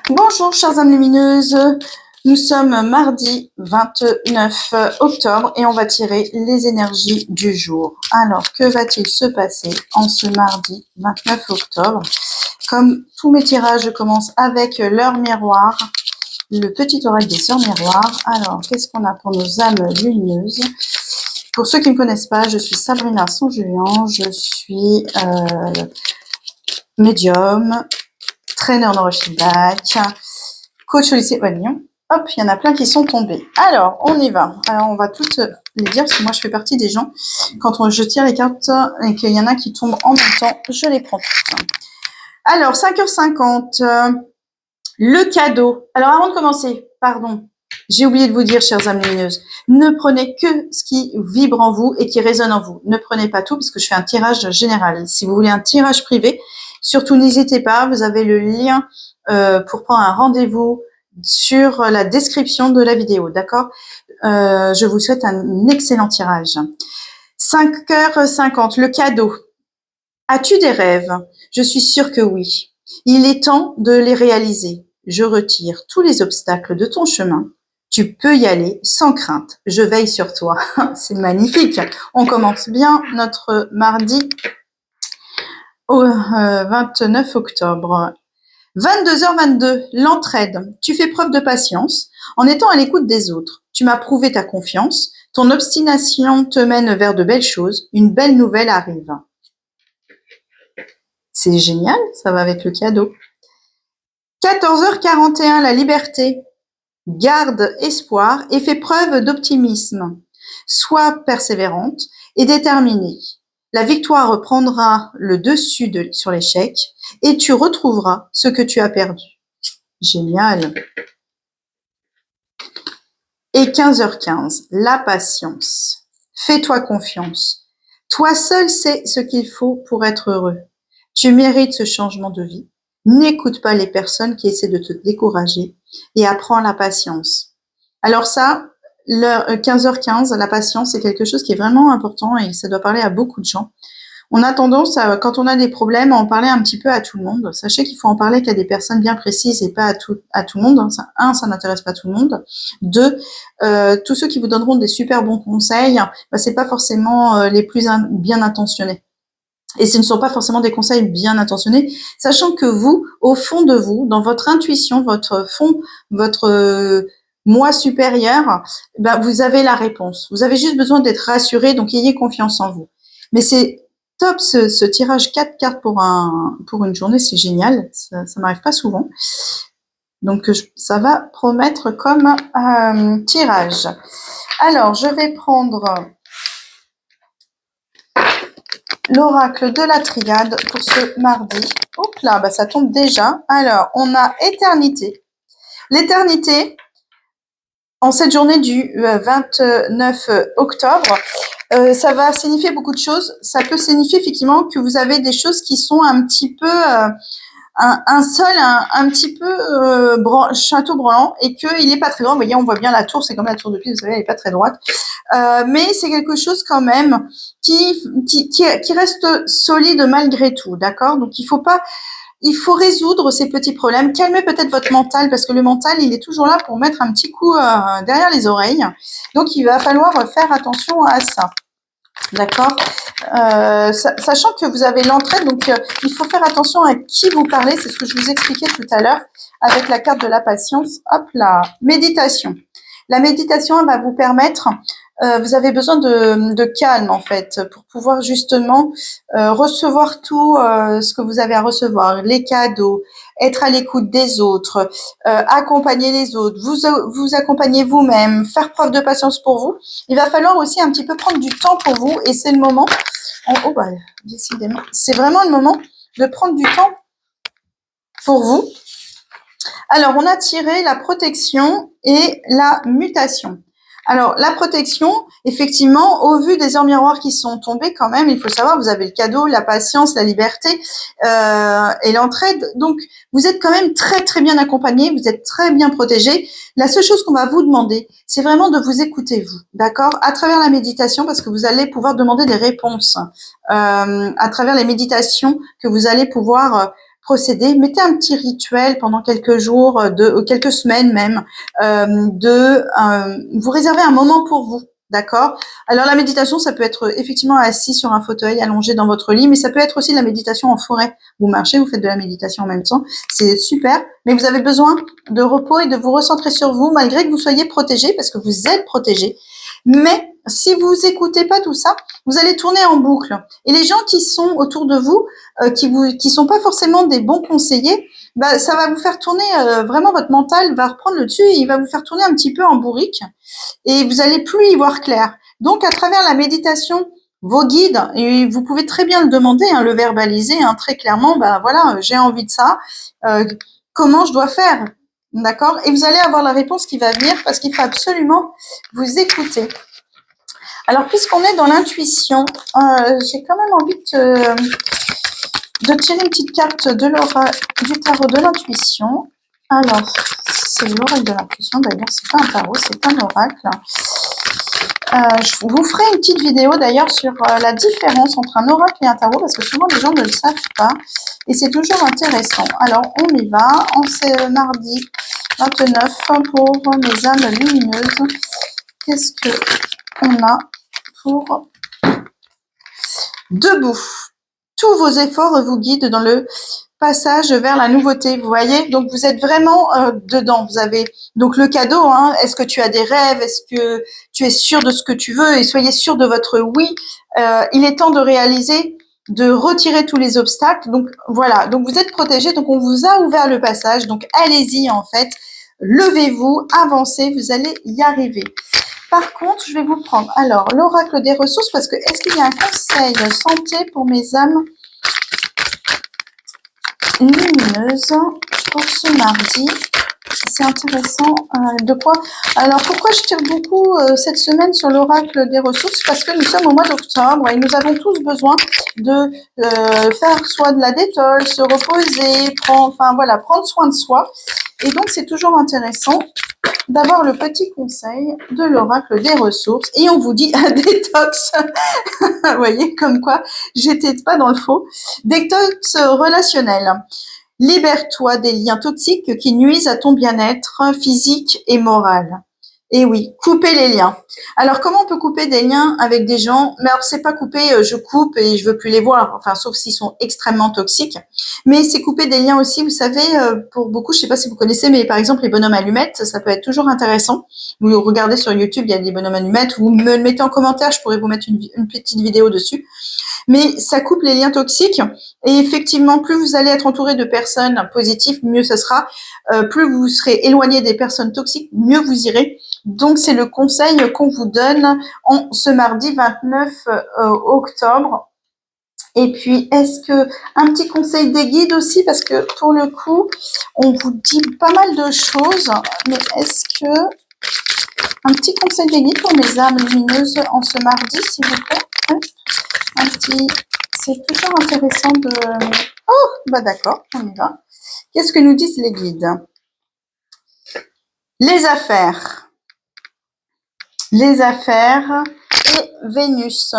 Bonjour chères âmes lumineuses, nous sommes mardi 29 octobre et on va tirer les énergies du jour. Alors, que va-t-il se passer en ce mardi 29 octobre? Comme tous mes tirages, je commence avec l'heure miroir, le petit oracle des sœurs miroirs. Alors, qu'est-ce qu'on a pour nos âmes lumineuses? Pour ceux qui ne me connaissent pas, je suis Sabrina Sanjulian, je suis médium, trainer neurofeedback, coach holistique. Hop, il y en a plein qui sont tombés. Alors, on y va. Alors, on va toutes les dire, parce que moi, je fais partie des gens, quand je tire les cartes et qu'il y en a qui tombent en même temps, je les prends toutes. Alors, 5h50, le cadeau. Alors, avant de commencer, pardon, j'ai oublié de vous dire, chères âmes lumineuses, ne prenez que ce qui vibre en vous et qui résonne en vous. Ne prenez pas tout, parce que je fais un tirage général. Si vous voulez un tirage privé, surtout n'hésitez pas, vous avez le lien pour prendre un rendez-vous sur la description de la vidéo, d'accord? Je vous souhaite un excellent tirage. 5h50, le cadeau. As-tu des rêves? Je suis sûre que oui. Il est temps de les réaliser. Je retire tous les obstacles de ton chemin. Tu peux y aller sans crainte. Je veille sur toi. C'est magnifique. On commence bien notre mardi au 29 octobre. 22h22, l'entraide. Tu fais preuve de patience en étant à l'écoute des autres. Tu m'as prouvé ta confiance. Ton obstination te mène vers de belles choses. Une belle nouvelle arrive. C'est génial, ça va avec le cadeau. 14h41, la liberté. Garde espoir et fais preuve d'optimisme. Sois persévérante et déterminée. La victoire reprendra le dessus sur l'échec et tu retrouveras ce que tu as perdu. Génial. Et 15h15, la patience. Fais-toi confiance. Toi seul sais ce qu'il faut pour être heureux. Tu mérites ce changement de vie. N'écoute pas les personnes qui essaient de te décourager et apprends la patience. Alors ça, 15h15, la patience, c'est quelque chose qui est vraiment important et ça doit parler à beaucoup de gens. On a tendance, quand on a des problèmes, à en parler un petit peu à tout le monde. Sachez qu'il faut en parler qu'à des personnes bien précises et pas à tout le monde. Ça n'intéresse pas tout le monde. Deux, tous ceux qui vous donneront des super bons conseils, c'est pas forcément les plus bien intentionnés. Et ce ne sont pas forcément des conseils bien intentionnés, sachant que vous, au fond de vous, dans votre intuition, votre fond, votre moi supérieur, vous avez la réponse. Vous avez juste besoin d'être rassuré, donc ayez confiance en vous. Mais c'est top ce tirage 4 cartes pour une journée, c'est génial. Ça m'arrive pas souvent. Donc ça va promettre comme tirage. Alors, je vais prendre l'oracle de la triade pour ce mardi. Hop là, ça tombe déjà. Alors, on a éternité. L'éternité, en cette journée du 29 octobre, ça va signifier beaucoup de choses. Ça peut signifier effectivement que vous avez des choses qui sont un petit peu un sol un petit peu château branlant et qu'il n'est pas très droit. Vous voyez, on voit bien la tour, c'est comme la tour de Pise, vous savez, elle n'est pas très droite. Mais c'est quelque chose quand même qui reste solide malgré tout, d'accord? Donc il faut résoudre ces petits problèmes, calmer peut-être votre mental, parce que le mental, il est toujours là pour mettre un petit coup derrière les oreilles. Donc il va falloir faire attention à ça. D'accord, sachant que vous avez l'entraide, donc il faut faire attention à qui vous parlez, c'est ce que je vous expliquais tout à l'heure avec la carte de la patience. Hop là, méditation. La méditation, elle va vous permettre, vous avez besoin de calme en fait, pour pouvoir justement recevoir tout ce que vous avez à recevoir, les cadeaux, être à l'écoute des autres, accompagner les autres, vous accompagner vous-même, faire preuve de patience pour vous. Il va falloir aussi un petit peu prendre du temps pour vous et c'est le moment, décidément, c'est vraiment le moment de prendre du temps pour vous. Alors, on a tiré la protection et la mutation. Alors, la protection, effectivement, au vu des heures miroirs qui sont tombées quand même, il faut savoir, vous avez le cadeau, la patience, la liberté et l'entraide. Donc, vous êtes quand même très, très bien accompagné, vous êtes très bien protégé. La seule chose qu'on va vous demander, c'est vraiment de vous écouter, vous, d'accord? À travers la méditation, parce que vous allez pouvoir demander des réponses à travers les méditations que vous allez pouvoir procéder. Mettez un petit rituel pendant quelques jours, quelques semaines même, vous réservez un moment pour vous. D'accord? Alors la méditation, ça peut être effectivement assis sur un fauteuil, allongé dans votre lit, mais ça peut être aussi de la méditation en forêt. Vous marchez, vous faites de la méditation en même temps, c'est super, mais vous avez besoin de repos et de vous recentrer sur vous, malgré que vous soyez protégé, parce que vous êtes protégé. Mais si vous écoutez pas tout ça, vous allez tourner en boucle. Et les gens qui sont autour de vous, qui sont pas forcément des bons conseillers, bah, ça va vous faire tourner, vraiment votre mental va reprendre le dessus et il va vous faire tourner un petit peu en bourrique et vous allez plus y voir clair. Donc, à travers la méditation, vos guides, et vous pouvez très bien le demander, hein, le verbaliser, hein, très clairement, bah voilà, j'ai envie de ça, comment je dois faire? D'accord? Et vous allez avoir la réponse qui va venir parce qu'il faut absolument vous écouter. Alors, puisqu'on est dans l'intuition, j'ai quand même envie de tirer une petite carte de du tarot de l'intuition. Alors, c'est l'oracle de l'intuition, d'ailleurs, c'est pas un tarot, c'est un oracle. Je vous ferai une petite vidéo d'ailleurs sur la différence entre un oracle et un tarot, parce que souvent les gens ne le savent pas, et c'est toujours intéressant. Alors, on y va, c'est mardi 29 pour mes âmes lumineuses. Qu'est-ce que on a pour debout? Tous vos efforts vous guident dans le passage vers la nouveauté, vous voyez? Donc, vous êtes vraiment dedans. Vous avez donc le cadeau, hein. Est-ce que tu as des rêves? Est-ce que tu es sûr de ce que tu veux? Et soyez sûr de votre oui. Il est temps de réaliser, de retirer tous les obstacles. Donc, voilà. Donc, vous êtes protégé. Donc, on vous a ouvert le passage. Donc, allez-y, en fait. Levez-vous, avancez, vous allez y arriver. Par contre, je vais vous prendre, alors, l'oracle des ressources, parce que est-ce qu'il y a un conseil santé pour mes âmes lumineuses pour ce mardi? C'est intéressant. De quoi? Alors, pourquoi je tire beaucoup cette semaine sur l'oracle des ressources? Parce que nous sommes au mois d'octobre et nous avons tous besoin de faire soit de la détole, se reposer, prendre soin de soi. Et donc, c'est toujours intéressant d'avoir le petit conseil de l'oracle des ressources. Et on vous dit un détox. Vous voyez, comme quoi, j'étais pas dans le faux. Détox relationnel. Libère-toi des liens toxiques qui nuisent à ton bien-être physique et moral. Et oui, couper les liens. Alors, comment on peut couper des liens avec des gens? Mais alors, c'est pas couper, je coupe et je veux plus les voir. Enfin, sauf s'ils sont extrêmement toxiques. Mais c'est couper des liens aussi, vous savez, pour beaucoup, je sais pas si vous connaissez, mais par exemple, les bonhommes allumettes, ça peut être toujours intéressant. Vous regardez sur YouTube, il y a des bonhommes allumettes. Vous me le mettez en commentaire, je pourrais vous mettre une petite vidéo dessus. Mais ça coupe les liens toxiques. Et effectivement, plus vous allez être entouré de personnes positives, mieux ce sera. Plus vous serez éloigné des personnes toxiques, mieux vous irez. Donc, c'est le conseil qu'on vous donne en ce mardi 29 octobre. Et puis, est-ce que un petit conseil des guides aussi, parce que pour le coup, on vous dit pas mal de choses, mais est-ce que un petit conseil des guides pour mes âmes lumineuses en ce mardi, s'il vous plaît? Un petit, c'est toujours intéressant de... Oh, bah d'accord, on y va. Qu'est-ce que nous disent les guides? Les affaires. Les affaires et Vénus.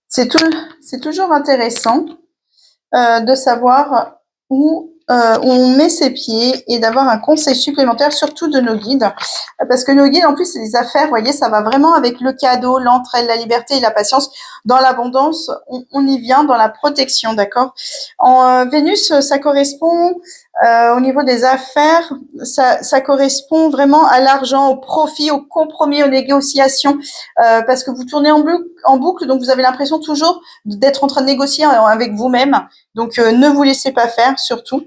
C'est toujours intéressant de savoir où on met ses pieds et d'avoir un conseil supplémentaire, surtout de nos guides. Parce que nos guides, en plus, c'est les affaires, vous voyez, ça va vraiment avec le cadeau, l'entraide, la liberté et la patience. Dans l'abondance, on y vient, dans la protection, d'accord? En Vénus, ça correspond au niveau des affaires, ça correspond vraiment à l'argent, au profit, au compromis, aux négociations, parce que vous tournez en boucle, donc vous avez l'impression toujours d'être en train de négocier avec vous-même. Donc, ne vous laissez pas faire, surtout.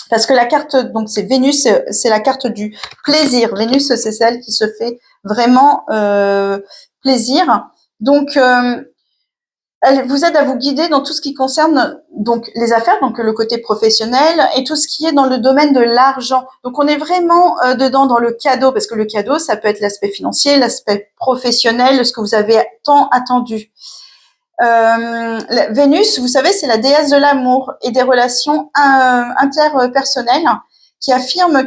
Parce que la carte, donc c'est Vénus, c'est la carte du plaisir. Vénus, c'est celle qui se fait vraiment plaisir. Donc, elle vous aide à vous guider dans tout ce qui concerne donc les affaires, donc le côté professionnel et tout ce qui est dans le domaine de l'argent. Donc on est vraiment dedans dans le cadeau, parce que le cadeau, ça peut être l'aspect financier, l'aspect professionnel, ce que vous avez tant attendu. Vénus, vous savez, c'est la déesse de l'amour et des relations interpersonnelles, qui affirme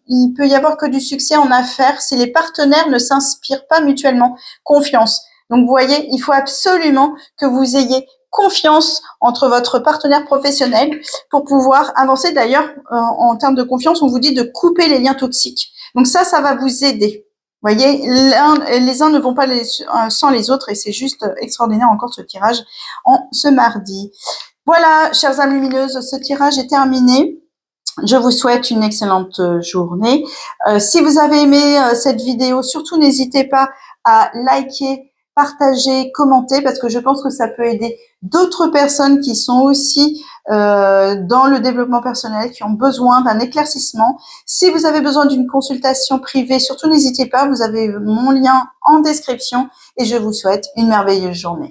il peut y avoir que du succès en affaires si les partenaires ne s'inspirent pas mutuellement confiance. Donc, vous voyez, il faut absolument que vous ayez confiance entre votre partenaire professionnel pour pouvoir avancer. D'ailleurs, en termes de confiance, on vous dit de couper les liens toxiques. Donc ça va vous aider. Vous voyez, les uns ne vont pas sans les autres et c'est juste extraordinaire encore ce tirage en ce mardi. Voilà, chers amis lumineuses, ce tirage est terminé. Je vous souhaite une excellente journée. Si vous avez aimé cette vidéo, surtout n'hésitez pas à liker, partager, commenter, parce que je pense que ça peut aider d'autres personnes qui sont aussi dans le développement personnel, qui ont besoin d'un éclaircissement. Si vous avez besoin d'une consultation privée, surtout n'hésitez pas, vous avez mon lien en description et je vous souhaite une merveilleuse journée.